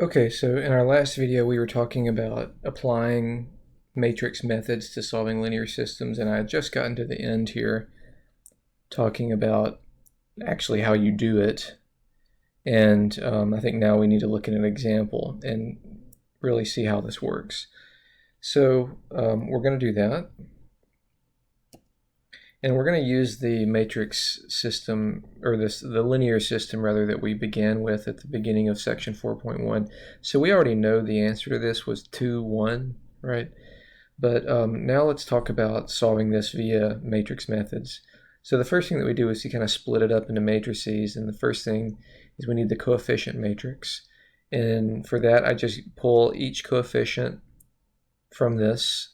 Okay, so in our last video we were talking about applying matrix methods to solving linear systems, and I had just gotten to the end here talking about actually how you do it. And I think now we need to look at an example and really see how this works. So we're going to do that. And we're going to use the matrix system, or the linear system rather, that we began with at the beginning of section 4.1. So we already know the answer to this was 2, 1, right? But now let's talk about solving this via matrix methods. So the first thing that we do is to kind of split it up into matrices, and the first thing is we need the coefficient matrix. And for that I just pull each coefficient from this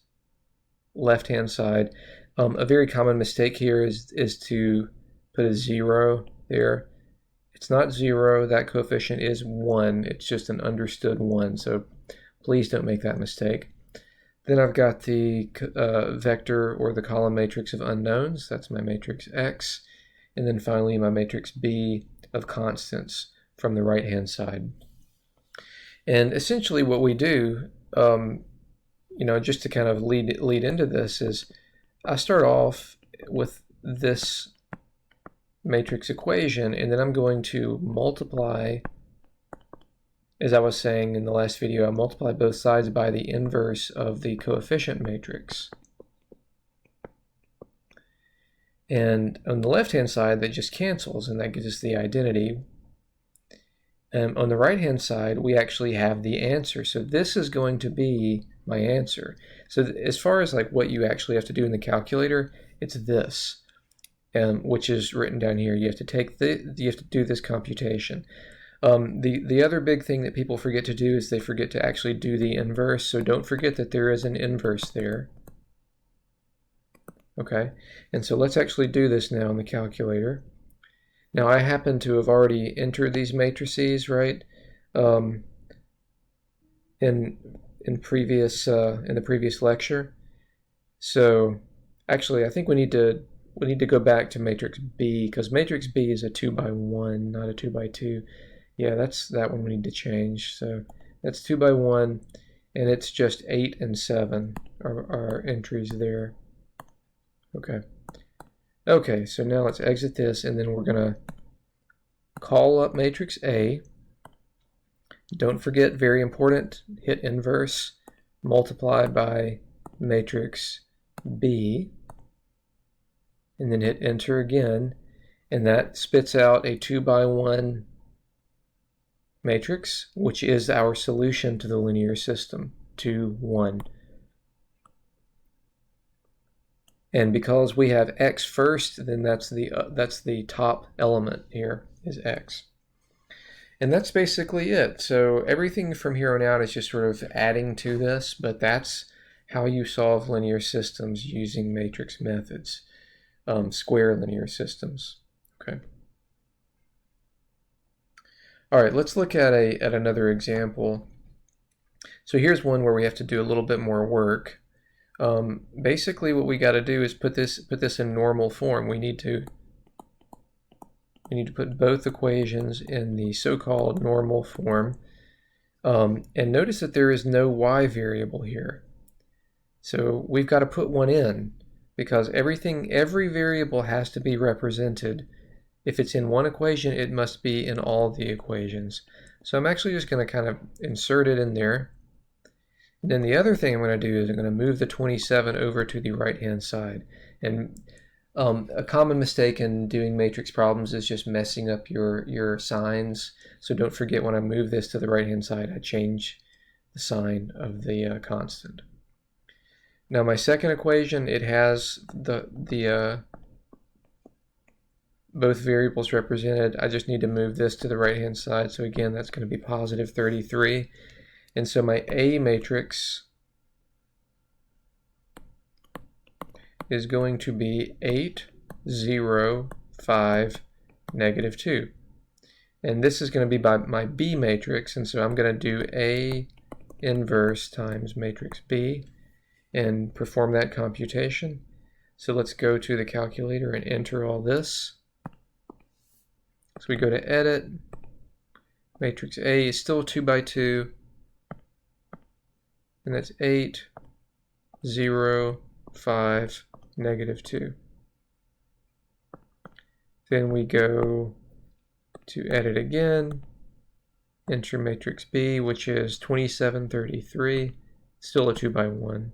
left-hand side. A very common mistake here is to put a 0 there. It's not 0, that coefficient is 1, it's just an understood 1, so please don't make that mistake. Then I've got the vector or the column matrix of unknowns, that's my matrix X, and then finally my matrix B of constants from the right-hand side. And essentially what we do, just to kind of lead into this, is I start off with this matrix equation, and then I'm going to multiply, as I was saying in the last video, I multiply both sides by the inverse of the coefficient matrix. And on the left-hand side, that just cancels, and that gives us the identity. And on the right-hand side, we actually have the answer. So this is going to be my answer. So as far as like what you actually have to do in the calculator, it's this, which is written down here. You have to do this computation. The other big thing that people forget to do is they forget to actually do the inverse. So don't forget that there is an inverse there. Okay, and so let's actually do this now in the calculator. Now I happen to have already entered these matrices, right? In the previous lecture. So actually I think we need to go back to matrix B, because matrix B is a 2 by 1, not a 2 by 2. Yeah, that's that one we need to change. So that's 2 by 1, and it's just 8 and 7 are entries there. Okay, so now let's exit this, and then we're gonna call up matrix A. Don't forget, very important, hit inverse, multiply by matrix B, and then hit enter again, and that spits out a 2 by 1 matrix, which is our solution to the linear system, 2, 1. And because we have X first, then that's the top element here is X. And that's basically it. So everything from here on out is just sort of adding to this, but that's how you solve linear systems using matrix methods, square linear systems. Okay. All right, let's look at another example. So here's one where we have to do a little bit more work. Basically what we got to do is put this in normal form. We need to put both equations in the so-called normal form. And notice that there is no y variable here. So we've got to put one in, because every variable has to be represented. If it's in one equation, it must be in all the equations. So I'm actually just going to kind of insert it in there. And then the other thing I'm going to do is I'm going to move the 27 over to the right-hand side. And a common mistake in doing matrix problems is just messing up your signs. So don't forget, when I move this to the right-hand side, I change the sign of the constant. Now my second equation, it has both variables represented. I just need to move this to the right-hand side. So again, that's going to be positive 33. And so my A matrix is going to be 8, 0, 5, negative 2. And this is going to be by my B matrix, and so I'm going to do A inverse times matrix B and perform that computation. So let's go to the calculator and enter all this. So we go to edit, Matrix A is still 2 by 2, and that's 8, 0, 5, -2. Then we go to edit again, enter matrix B, which is 27, 33, still a 2 by 1.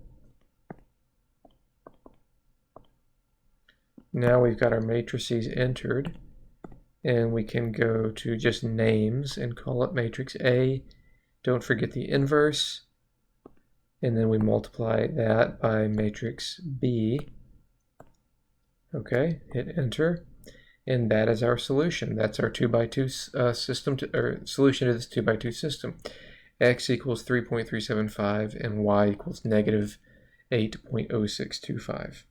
Now we've got our matrices entered, and we can go to just names and call it matrix A. Don't forget the inverse, and then we multiply that by matrix B. Okay, hit enter, and that is our solution. That's our 2 by 2 system, or solution to this 2 by 2 system. X equals 3.375 and Y equals negative 8.0625.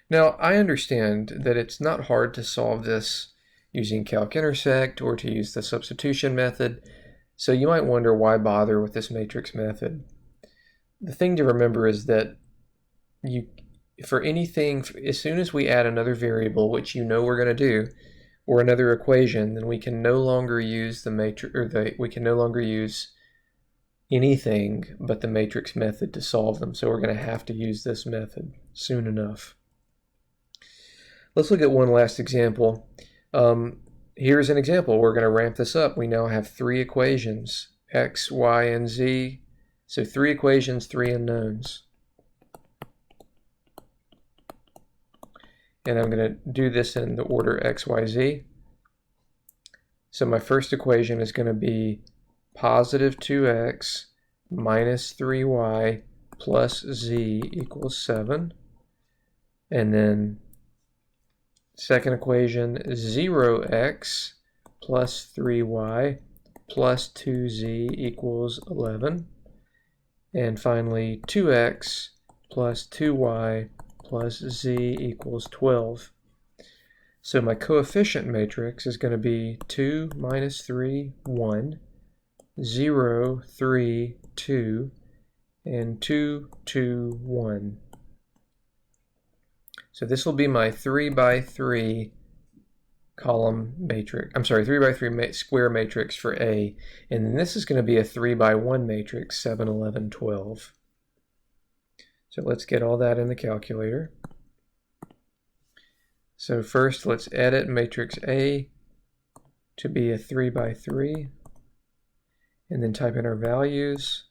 Now, I understand that it's not hard to solve this using calc intersect or to use the substitution method, so you might wonder why bother with this matrix method. The thing to remember is that for anything, as soon as we add another variable, which you know we're going to do, or another equation, then we can no longer use the matrix, or we can no longer use anything but the matrix method to solve them. So we're going to have to use this method soon enough. Let's look at one last example. Here's an example. We're going to ramp this up. We now have 3 equations, x, y, and z. So 3 equations, 3 unknowns. And I'm going to do this in the order x, y, z. So my first equation is going to be positive 2x minus 3y plus z equals 7. And then second equation, 0x plus 3y plus 2z equals 11. And finally, 2x plus 2y plus z equals 12. So my coefficient matrix is going to be 2, minus 3, 1, 0, 3, 2, and 2, 2, 1. So this will be my 3 by 3 column matrix. I'm sorry, 3 by 3 square matrix for A. And then this is going to be a 3 by 1 matrix, 7, 11, 12. So let's get all that in the calculator. So first let's edit matrix A to be a 3 by 3. And then type in our values.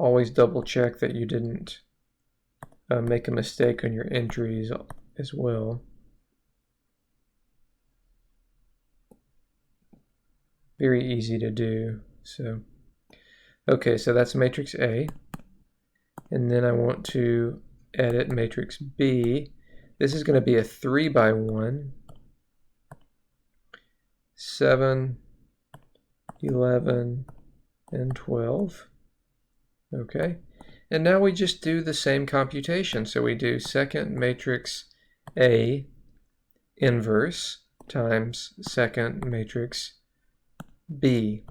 Always double check that you didn't make a mistake on your entries as well. Very easy to do. So, okay, so that's matrix A. And then I want to edit matrix B. This is going to be a 3 by 1, 7, 11, and 12. Okay, and now we just do the same computation. So we do second matrix A inverse times second matrix B.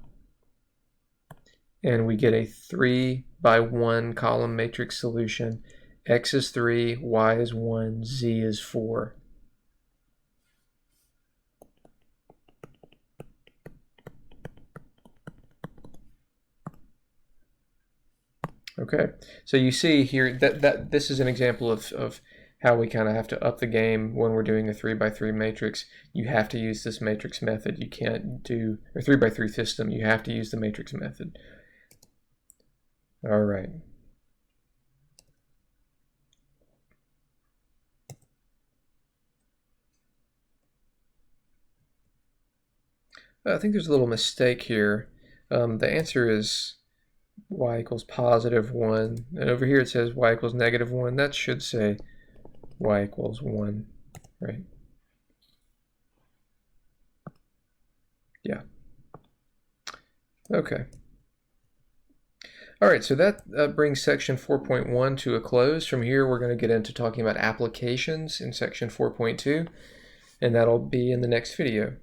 And we get a 3 by 1 column matrix solution. X is 3, Y is 1, Z is 4. Okay, so you see here that this is an example of how we kind of have to up the game when we're doing a 3 by 3 matrix. You have to use this matrix method. You can't do a 3 by 3 system. You have to use the matrix method. All right. I think there's a little mistake here. The answer is y equals positive 1, and over here it says y equals negative 1. That should say y equals 1, right? Yeah. Okay. All right, so that brings section 4.1 to a close. From here, we're going to get into talking about applications in section 4.2, and that'll be in the next video.